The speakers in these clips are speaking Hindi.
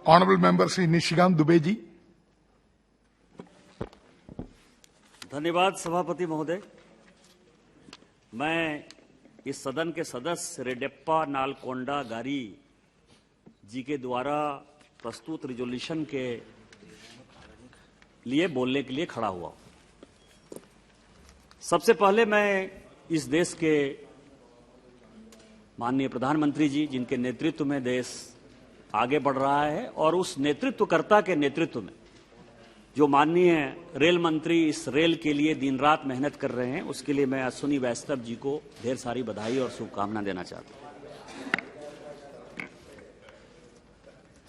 Honourable member Shri Nishikant Dubey ji. धन्यवाद सभापति महोदय। मैं इस सदन के सदस्य रेडेप्पा नालकोंडा गारी जी के द्वारा प्रस्तुत रिजोल्यूशन के लिए बोलने के लिए खड़ा हुआ। सबसे पहले मैं इस देश के माननीय प्रधानमंत्री जी, जिनके नेतृत्व में देश आगे बढ़ रहा है, और उस नेतृत्वकर्ता के नेतृत्व में जो माननीय रेल मंत्री इस रेल के लिए दिन रात मेहनत कर रहे हैं, उसके लिए मैं अश्विनी वैष्णव जी को ढेर सारी बधाई और शुभकामना देना चाहता हूं।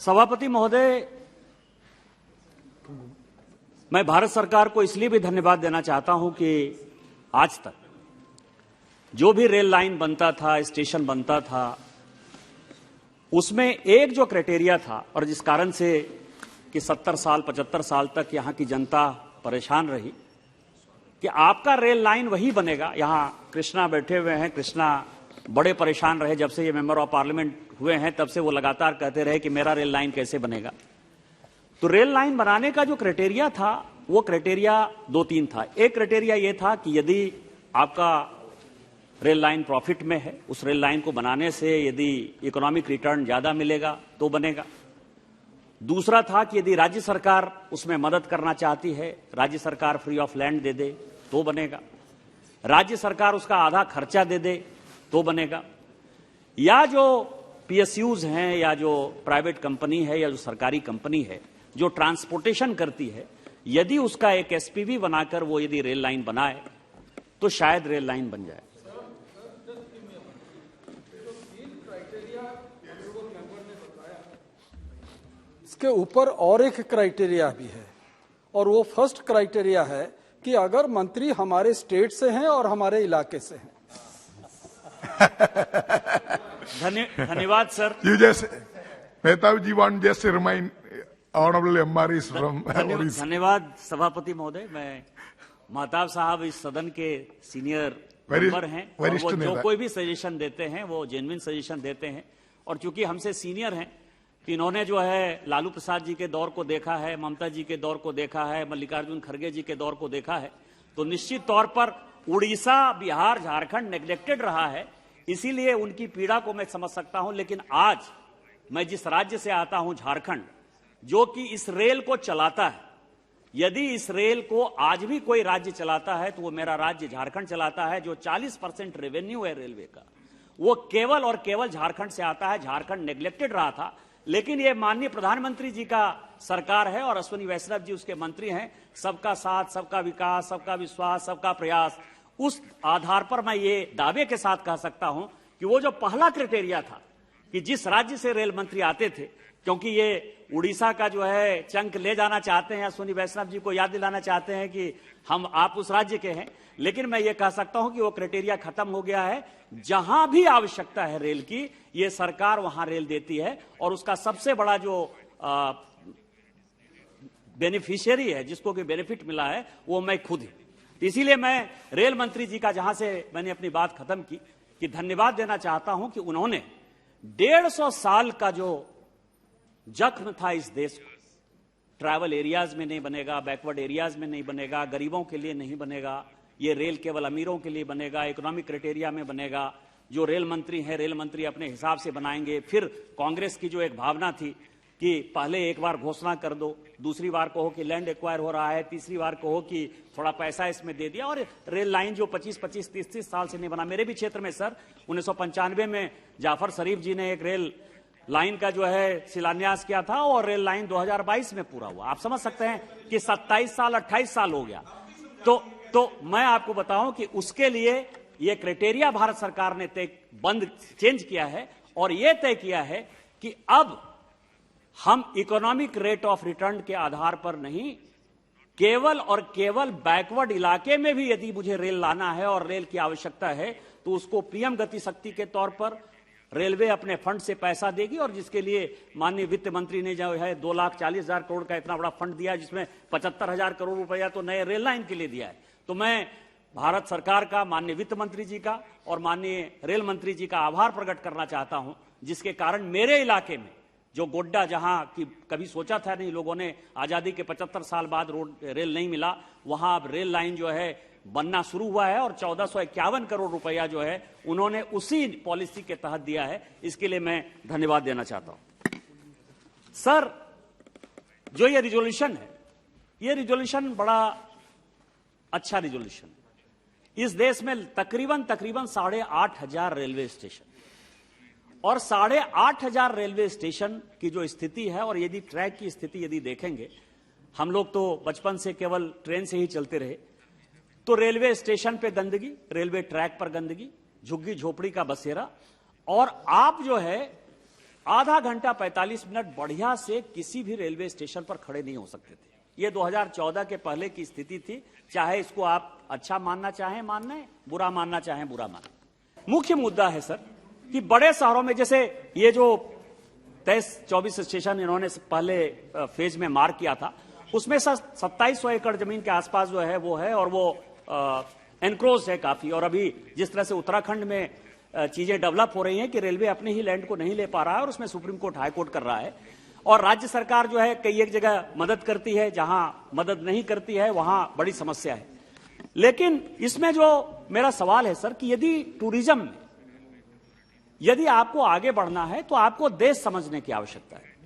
सभापति महोदय, मैं भारत सरकार को इसलिए भी धन्यवाद देना चाहता हूं कि आज तक जो भी रेल लाइन बनता था, स्टेशन बनता था, उसमें एक जो क्राइटेरिया था, और जिस कारण से कि 70 साल 75 साल तक यहां की जनता परेशान रही कि आपका रेल लाइन वही बनेगा। यहां कृष्णा बैठे हुए हैं, कृष्णा बड़े परेशान रहे जब से ये मेंबर ऑफ पार्लियामेंट हुए हैं, तब से वो लगातार कहते रहे कि मेरा रेल लाइन कैसे बनेगा। तो रेल लाइन बनाने का जो क्राइटेरिया था, वो क्राइटेरिया 2-3 था। एक क्राइटेरिया ये था कि यदि आपका रेल लाइन प्रॉफिट में है, उस रेल लाइन को बनाने से यदि इकोनॉमिक रिटर्न ज्यादा मिलेगा तो बनेगा। दूसरा था कि यदि राज्य सरकार उसमें मदद करना चाहती है, राज्य सरकार फ्री ऑफ लैंड दे दे तो बनेगा, राज्य सरकार उसका आधा खर्चा दे दे तो बनेगा, या जो पीएसयूज हैं या जो प्राइवेट कंपनी है या जो सरकारी कंपनी है जो ट्रांसपोर्टेशन करती है, यदि उसका एक एसपीवी बनाकर वो यदि रेल लाइन बनाए तो शायद रेल लाइन बन जाए। इसके ऊपर और एक क्राइटेरिया भी है, और वो फर्स्ट क्राइटेरिया है कि अगर मंत्री हमारे स्टेट से हैं और हमारे इलाके से हैं। धन्यवाद sir. You just, Mehta ji want just to remind Honorable MR is from. धन्यवाद सभापति महोदय। मैं महताब साहब इस सदन के सीनियर मेंबर हैं, और वो जो कोई भी सजेशन देते हैं वो जेन्युइन सजेशन देते हैं, और चूंकि हमसे सीनियर हैं तो इन्होंने जो है लालू प्रसाद जी के दौर को देखा है, ममता जी के दौर को देखा है, मल्लिकार्जुन खड़गे जी के दौर को देखा है, तो निश्चित तौर पर उड़ीसा, बिहार, झारखंड नेग्लेक्टेड रहा है, इसीलिए उनकी पीड़ा को मैं समझ सकता हूं। लेकिन आज मैं जिस राज्य से आता हूं, झारखंड, जो कि इस रेल को चलाता है, यदि इस रेल को आज भी कोई राज्य चलाता है तो वो मेरा राज्य झारखंड चलाता है। जो 40% रेवेन्यू है रेलवे का, वो केवल और केवल झारखंड से आता है। झारखंड नेग्लेक्टेड रहा था, लेकिन ये माननीय प्रधानमंत्री जी का सरकार है और अश्विनी वैष्णव जी उसके मंत्री हैं। सबका साथ, सबका विकास, सबका विश्वास, सबका प्रयास, उस आधार पर मैं ये दावे के साथ कह सकता हूं कि वो जो पहला क्राइटेरिया था कि जिस राज्य से रेल मंत्री आते थे, क्योंकि ये उड़ीसा का जो है चंक ले जाना चाहते हैं, अश्विनी वैष्णव जी को याद दिलाना चाहते हैं कि आप उस राज्य के हैं, लेकिन मैं ये कह सकता हूं कि वो क्राइटेरिया खत्म हो गया है। जहां भी आवश्यकता है रेल की, ये सरकार वहां रेल देती है, और उसका सबसे बड़ा जो बेनिफिशियरी है, जिसको कि बेनिफिट मिला है, वो मैं खुद ही। इसीलिए मैं रेल मंत्री जी का, जहां से मैंने अपनी बात खत्म की, कि धन्यवाद देना चाहता हूं कि उन्होंने 150 साल का जो जख्म था इस देश को, ट्रैवल एरियाज में नहीं बनेगा, बैकवर्ड एरियाज में नहीं बनेगा, गरीबों के लिए नहीं बनेगा, ये रेल केवल अमीरों के लिए बनेगा, इकोनॉमिक क्राइटेरिया में बनेगा, जो रेल मंत्री हैं रेल मंत्री अपने हिसाब से बनाएंगे। फिर कांग्रेस की जो एक भावना थी कि पहले एक बार घोषणा कर दो, दूसरी बार कहो कि लैंड एक्वायर हो रहा है, तीसरी बार कहो कि थोड़ा पैसा इसमें दे दिया, और रेल लाइन जो 25-25, 30-30 साल से नहीं बना। मेरे भी क्षेत्र में सर 1995 में जाफर शरीफ जी ने एक रेल लाइन का जो है शिलान्यास किया था, और रेल लाइन 2022 में पूरा हुआ। आप समझ सकते हैं कि 27 साल 28 साल हो गया। तो मैं आपको बताऊं कि उसके लिए ये क्राइटेरिया भारत सरकार ने चेंज किया है, और ये तय किया है कि अब हम इकोनॉमिक रेट ऑफ रिटर्न के आधार पर नहीं, केवल और केवल बैकवर्ड इलाके में भी यदि मुझे रेल लाना है और रेल की आवश्यकता है, तो उसको पीएम गति शक्ति के तौर पर रेलवे अपने फंड से पैसा देगी, और जिसके लिए माननीय वित्त मंत्री ने जो है 2,40,000 करोड़ का इतना बड़ा फंड दिया, जिसमें 75,000 करोड़ रुपया तो नए रेल लाइन के लिए दिया है। तो मैं भारत सरकार का, माननीय वित्त मंत्री जी का और माननीय रेल मंत्री जी का आभार प्रकट करना चाहता हूं, जिसके कारण मेरे इलाके में जो गोड्डा जहां की कभी सोचा था नहीं लोगों ने, आजादी के 75 साल बाद रेल नहीं मिला, वहां अब रेल लाइन जो है बनना शुरू हुआ है और 1451 करोड़ रुपया जो है उन्होंने उसी पॉलिसी के तहत दिया है। इसके लिए मैं धन्यवाद देना चाहता हूं। सर, जो ये रिजोल्यूशन है, ये रिजोल्यूशन बड़ा अच्छा रिजोल्यूशन है। इस देश में तकरीबन 8,500 रेलवे स्टेशन और 8,500 रेलवे स्टेशन की जो स्थिति है, और यदि ट्रैक की स्थिति यदि देखेंगे, हम लोग तो बचपन से केवल ट्रेन से ही चलते रहे, तो रेलवे स्टेशन पे गंदगी, रेलवे ट्रैक पर गंदगी, झुग्गी झोपड़ी का बसेरा, और आप जो है आधा घंटा 45 मिनट बढ़िया से किसी भी रेलवे स्टेशन पर खड़े नहीं हो सकते थे। ये 2014 के पहले की स्थिति थी, चाहे इसको आप अच्छा मानना चाहें मानना, बुरा मानना चाहें बुरा मानना। मुख्य मुद्दा है सर कि बड़े शहरों में, जैसे ये जो 23-24 स्टेशन इन्होंने पहले फेज में मार्क किया था, उसमें सर 2700 एकड़ जमीन के आसपास जो है वो है, और वो एनक्रोच है काफी। और अभी जिस तरह से उत्तराखंड में चीजें डेवलप हो रही हैं कि रेलवे अपने ही लैंड को नहीं ले पा रहा है और उसमें सुप्रीम कोर्ट हाई कोर्ट कर रहा है, और राज्य सरकार जो है कई एक जगह मदद करती है, जहां मदद नहीं करती है वहां बड़ी समस्या है। लेकिन इसमें जो मेरा सवाल है सर कि यदि टूरिज्म में यदि आपको आगे बढ़ना है तो आपको देश समझने की आवश्यकता है।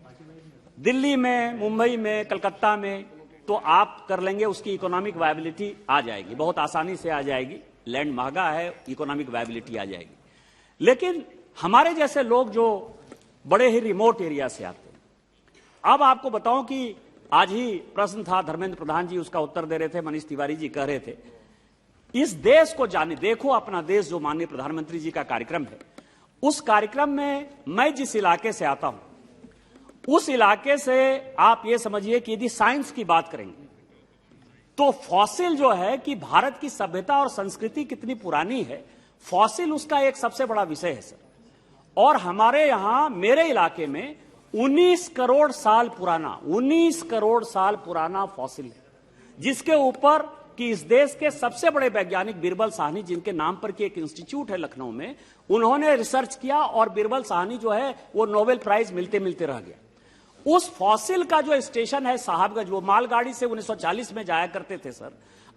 दिल्ली में, मुंबई में, कलकत्ता में तो आप कर लेंगे, उसकी इकोनॉमिक वायबिलिटी आ जाएगी, बहुत आसानी से आ जाएगी, लैंड महंगा है, इकोनॉमिक वायबिलिटी आ जाएगी। लेकिन हमारे जैसे लोग जो बड़े ही रिमोट एरिया से आते हैं, अब आपको बताऊं कि आज ही प्रश्न था, धर्मेंद्र प्रधान जी उसका उत्तर दे रहे थे, मनीष तिवारी जी कह रहे थे, इस देश को जाने, देखो अपना देश, जो माननीय प्रधानमंत्री जी का कार्यक्रम है, उस कार्यक्रम में मैं जिस इलाके से आता हूं, उस इलाके से आप ये समझिए कि यदि साइंस की बात करेंगे तो फॉसिल जो है कि भारत की सभ्यता और संस्कृति कितनी पुरानी है, फॉसिल उसका एक सबसे बड़ा विषय है सर। और हमारे यहां, मेरे इलाके में 19 करोड़ साल पुराना, 19 करोड़ साल पुराना फॉसिल है, जिसके ऊपर कि इस देश के सबसे बड़े वैज्ञानिक बिरबल साहनी, जिनके नाम पर की एक इंस्टीट्यूट है लखनऊ में, उन्होंने रिसर्च किया और बिरबल साहनी जो है वो नोबेल प्राइज मिलते मिलते रह गया। उस फॉसिल का जो स्टेशन है साहबगंज, वो मालगाड़ी से 1940 में जाया करते थे सर,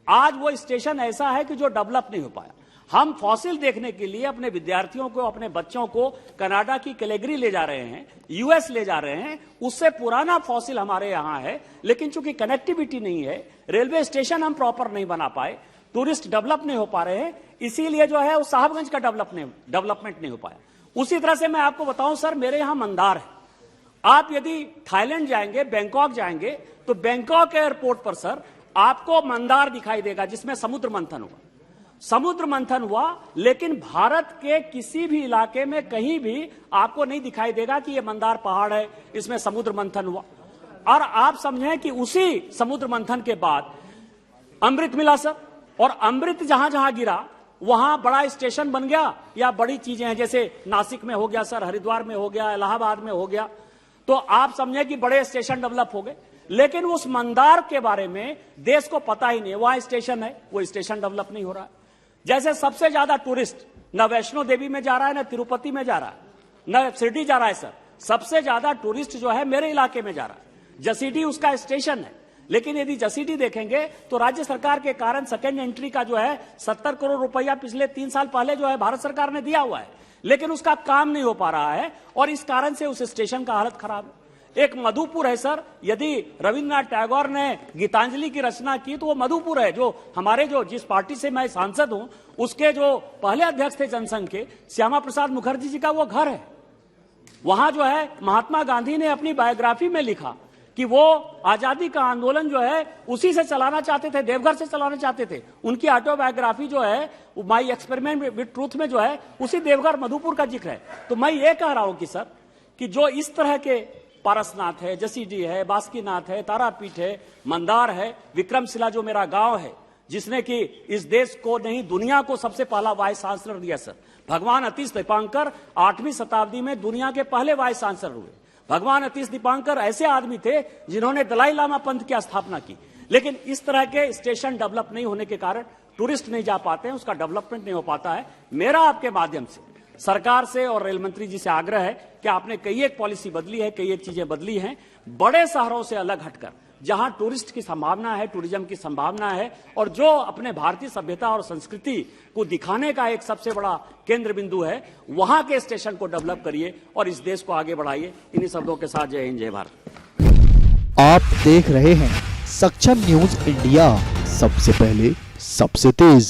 आज वो स्टेशन ऐसा है कि जो डेवलप नहीं हो पाया। हम फॉसिल देखने के लिए अपने विद्यार्थियों को, अपने बच्चों को कनाडा की कैलगरी ले जा रहे हैं, यूएस ले जा रहे हैं, उससे पुराना फॉसिल हमारे यहां है। लेकिन चूंकि कनेक्टिविटी नहीं है, रेलवे स्टेशन हम प्रॉपर नहीं बना पाए, टूरिस्ट डेवलप नहीं हो पा रहे हैं, इसीलिए जो है उस साहबगंज का डेवलपमेंट नहीं हो पाया। उसी तरह से मैं आपको बताऊं सर, मेरे यहां मंदार है। आप यदि थाईलैंड जाएंगे, बैंकॉक जाएंगे, तो बैंकॉक एयरपोर्ट पर सर आपको मंदार दिखाई देगा, जिसमें समुद्र मंथन हुआ, समुद्र मंथन हुआ। लेकिन भारत के किसी भी इलाके में कहीं भी आपको नहीं दिखाई देगा कि यह मंदार पहाड़ है, इसमें समुद्र मंथन हुआ। और आप समझें कि उसी समुद्र मंथन के बाद अमृत मिला सर, और अमृत जहां जहां गिरा वहां बड़ा स्टेशन बन गया, या बड़ी चीजें हैं, जैसे नासिक में हो गया सर, हरिद्वार में हो गया, इलाहाबाद में हो गया, तो आप समझें कि बड़े स्टेशन डेवलप हो गए। लेकिन उस मंदार के बारे में देश को पता ही नहीं, वहां स्टेशन है, वो स्टेशन डेवलप नहीं हो रहा है। जैसे सबसे ज्यादा टूरिस्ट न वैष्णो देवी में जा रहा है, न तिरुपति में जा रहा है, न शिरडी जा रहा है सर, सबसे ज्यादा टूरिस्ट जो है मेरे इलाके में जा रहा है। जसीडी उसका स्टेशन है, लेकिन यदि जसीडी देखेंगे तो राज्य सरकार के कारण सेकेंड एंट्री का जो है 70 करोड़ रुपया पिछले 3 साल पहले जो है भारत सरकार ने दिया हुआ है, लेकिन उसका काम नहीं हो पा रहा है, और इस कारण से उस स्टेशन का हालत खराब है। एक मधुपुर है सर, यदि रविन्द्रनाथ टैगोर ने गीतांजलि की रचना की तो वो मधुपुर है, जो हमारे जो जिस पार्टी से मैं सांसद हूं उसके जो पहले अध्यक्ष थे जनसंघ के, श्यामा प्रसाद मुखर्जी जी का वो घर है। वहां जो है महात्मा गांधी ने अपनी बायोग्राफी में लिखा कि वो आजादी का आंदोलन जो है उसी से चलाना चाहते थे, देवघर से चलाना चाहते थे। उनकी ऑटोबायोग्राफी जो है माई एक्सपेरिमेंट विद ट्रूथ में जो है उसी देवघर मधुपुर का जिक्र है। तो मैं ये कह रहा हूं कि सर कि जो इस तरह के पारसनाथ है, जसीडी है, बासुकीनाथ है, तारापीठ है, मंदार है, विक्रमशिला जो मेरा गांव है, जिसने कि इस देश को नहीं दुनिया को सबसे पहला वाइस चांसलर दिया सर। भगवान अतीश दीपांकर 8वीं शताब्दी में दुनिया के पहले वाइस चांसलर हुए। भगवान अतीश दीपांकर ऐसे आदमी थे जिन्होंने दलाई लामा पंथ की स्थापना की। लेकिन इस तरह के स्टेशन डेवलप नहीं होने के कारण टूरिस्ट नहीं जा पाते हैं, उसका डेवलपमेंट नहीं हो पाता है। मेरा आपके माध्यम से सरकार से और रेल मंत्री जी से आग्रह है कि आपने कई एक पॉलिसी बदली है, कई एक चीजें बदली हैं, बड़े शहरों से अलग हटकर, जहां टूरिस्ट की संभावना है, टूरिज्म की संभावना है, और जो अपने भारतीय सभ्यता और संस्कृति को दिखाने का एक सबसे बड़ा केंद्र बिंदु है, वहां के स्टेशन को डेवलप करिए और इस देश को आगे बढ़ाइए। इन्हीं शब्दों के साथ जय हिंद, जय भारत। आप देख रहे हैं सक्षम न्यूज इंडिया, सबसे पहले सबसे तेज।